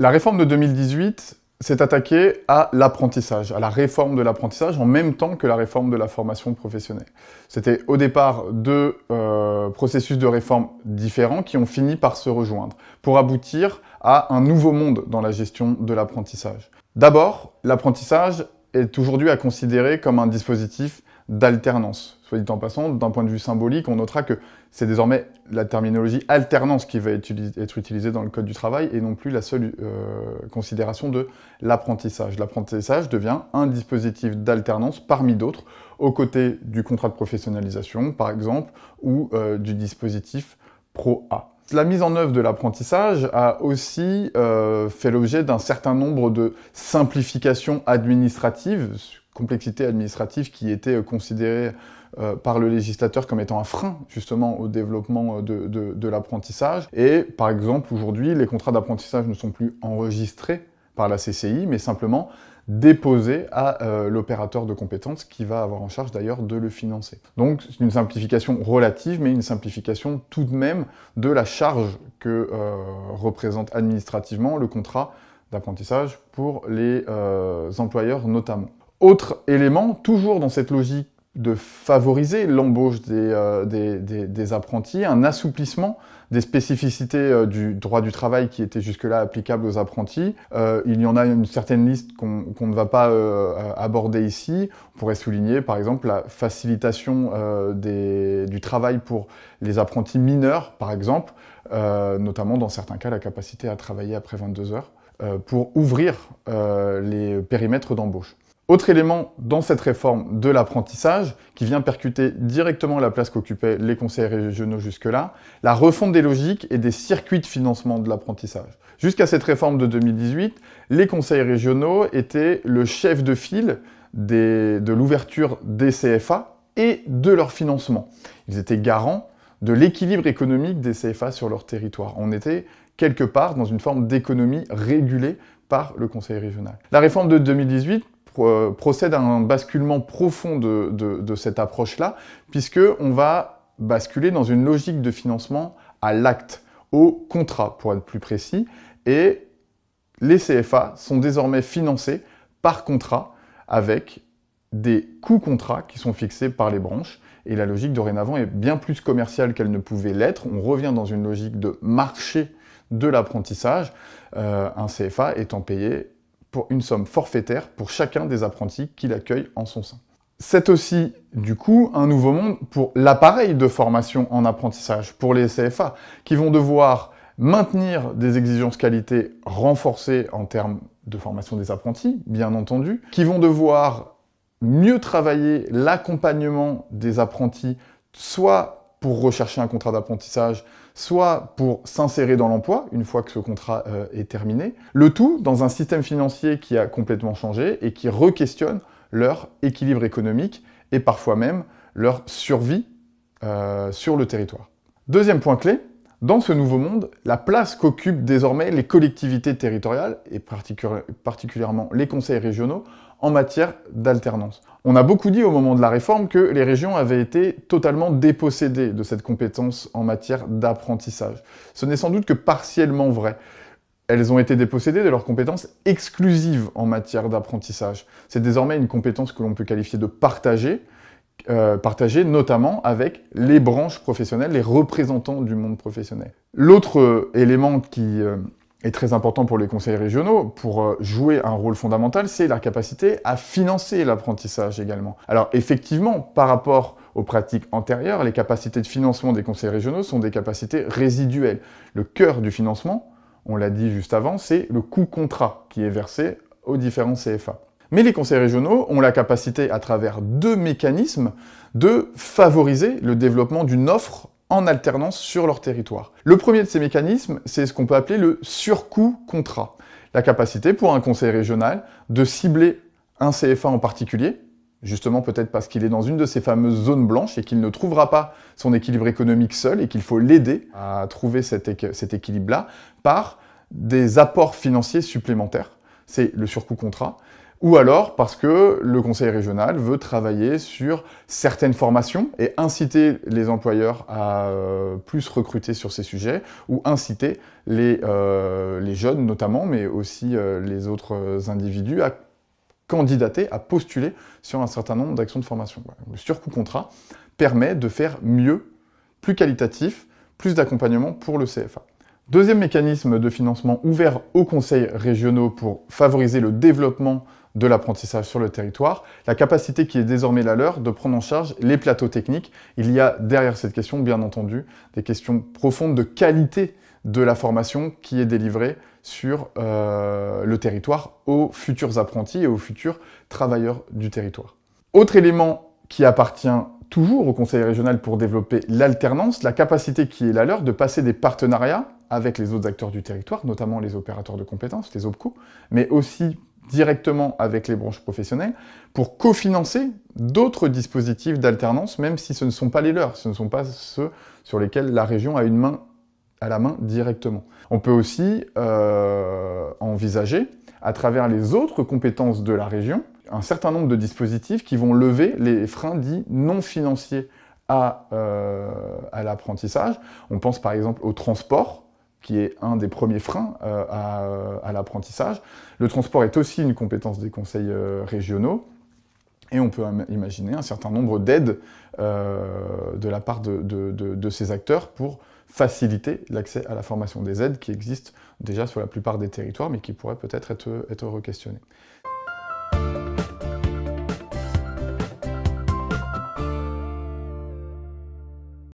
La réforme de 2018 s'est attaquée à l'apprentissage, à la réforme de l'apprentissage, en même temps que la réforme de la formation professionnelle. C'était au départ deux processus de réforme différents qui ont fini par se rejoindre, pour aboutir à un nouveau monde dans la gestion de l'apprentissage. D'abord, l'apprentissage est aujourd'hui à considérer comme un dispositif d'alternance. Soit dit en passant, d'un point de vue symbolique, on notera que c'est désormais la terminologie alternance qui va être utilisée dans le Code du travail et non plus la seule considération de l'apprentissage. L'apprentissage devient un dispositif d'alternance parmi d'autres, aux côtés du contrat de professionnalisation, par exemple, ou du dispositif Pro-A. La mise en œuvre de l'apprentissage a aussi fait l'objet d'un certain nombre de simplifications administratives, complexité administrative qui était considérée par le législateur comme étant un frein justement au développement de l'apprentissage. Et par exemple, aujourd'hui, les contrats d'apprentissage ne sont plus enregistrés par la CCI, mais simplement déposés à l'opérateur de compétences qui va avoir en charge d'ailleurs de le financer. Donc c'est une simplification relative, mais une simplification tout de même de la charge que représente administrativement le contrat d'apprentissage pour les employeurs notamment. Autre élément, toujours dans cette logique de favoriser l'embauche des apprentis, un assouplissement des spécificités du droit du travail qui étaient jusque-là applicables aux apprentis. Il y en a une certaine liste qu'on ne va pas aborder ici. On pourrait souligner par exemple la facilitation du travail pour les apprentis mineurs, par exemple, notamment dans certains cas la capacité à travailler après 22 heures, pour ouvrir les périmètres d'embauche. Autre élément dans cette réforme de l'apprentissage, qui vient percuter directement la place qu'occupaient les conseils régionaux jusque-là, la refonte des logiques et des circuits de financement de l'apprentissage. Jusqu'à cette réforme de 2018, les conseils régionaux étaient le chef de file de l'ouverture des CFA et de leur financement. Ils étaient garants de l'équilibre économique des CFA sur leur territoire. On était quelque part dans une forme d'économie régulée par le conseil régional. La réforme de 2018 procède à un basculement profond de cette approche-là, puisqu'on va basculer dans une logique de financement à l'acte, au contrat, pour être plus précis, et les CFA sont désormais financés par contrat, avec des coûts contrats qui sont fixés par les branches, et la logique dorénavant est bien plus commerciale qu'elle ne pouvait l'être. On revient dans une logique de marché de l'apprentissage, un CFA étant payé pour une somme forfaitaire pour chacun des apprentis qu'il accueille en son sein. C'est aussi, du coup, un nouveau monde pour l'appareil de formation en apprentissage, pour les CFA, qui vont devoir maintenir des exigences qualité renforcées en termes de formation des apprentis, bien entendu, qui vont devoir mieux travailler l'accompagnement des apprentis, soit pour rechercher un contrat d'apprentissage, soit pour s'insérer dans l'emploi, une fois que ce contrat est terminé. Le tout dans un système financier qui a complètement changé et qui re-questionne leur équilibre économique et parfois même leur survie sur le territoire. Deuxième point clé, dans ce nouveau monde, la place qu'occupent désormais les collectivités territoriales, et particulièrement les conseils régionaux, en matière d'alternance. On a beaucoup dit au moment de la réforme que les régions avaient été totalement dépossédées de cette compétence en matière d'apprentissage. Ce n'est sans doute que partiellement vrai. Elles ont été dépossédées de leur compétence exclusive en matière d'apprentissage. C'est désormais une compétence que l'on peut qualifier de partagée, notamment avec les branches professionnelles, les représentants du monde professionnel. L'autre élément qui est très important pour les conseils régionaux, pour jouer un rôle fondamental, c'est la capacité à financer l'apprentissage également. Alors effectivement, par rapport aux pratiques antérieures, les capacités de financement des conseils régionaux sont des capacités résiduelles. Le cœur du financement, on l'a dit juste avant, c'est le coût contrat qui est versé aux différents CFA. Mais les conseils régionaux ont la capacité, à travers deux mécanismes, de favoriser le développement d'une offre en alternance sur leur territoire. Le premier de ces mécanismes, c'est ce qu'on peut appeler le surcoût contrat. La capacité pour un conseil régional de cibler un CFA en particulier, justement peut-être parce qu'il est dans une de ces fameuses zones blanches et qu'il ne trouvera pas son équilibre économique seul et qu'il faut l'aider à trouver cet équilibre-là par des apports financiers supplémentaires. C'est le surcoût contrat. Ou alors parce que le conseil régional veut travailler sur certaines formations et inciter les employeurs à plus recruter sur ces sujets, ou inciter les jeunes notamment, mais aussi les autres individus à candidater, à postuler sur un certain nombre d'actions de formation. Voilà. Le surcoût contrat permet de faire mieux, plus qualitatif, plus d'accompagnement pour le CFA. Deuxième mécanisme de financement ouvert aux conseils régionaux pour favoriser le développement de l'apprentissage sur le territoire, la capacité qui est désormais la leur de prendre en charge les plateaux techniques. Il y a derrière cette question, bien entendu, des questions profondes de qualité de la formation qui est délivrée sur le territoire aux futurs apprentis et aux futurs travailleurs du territoire. Autre élément qui appartient toujours au conseil régional pour développer l'alternance, la capacité qui est la leur de passer des partenariats avec les autres acteurs du territoire, notamment les opérateurs de compétences, les OPCO, mais aussi directement avec les branches professionnelles, pour cofinancer d'autres dispositifs d'alternance, même si ce ne sont pas les leurs, ce ne sont pas ceux sur lesquels la région a une main à la main directement. On peut aussi envisager, à travers les autres compétences de la région, un certain nombre de dispositifs qui vont lever les freins dits non financiers à l'apprentissage. On pense par exemple au transport, qui est un des premiers freins à l'apprentissage. Le transport est aussi une compétence des conseils régionaux, et on peut imaginer un certain nombre d'aides de la part de ces acteurs pour faciliter l'accès à la formation, des aides qui existent déjà sur la plupart des territoires, mais qui pourraient peut-être être re-questionnées.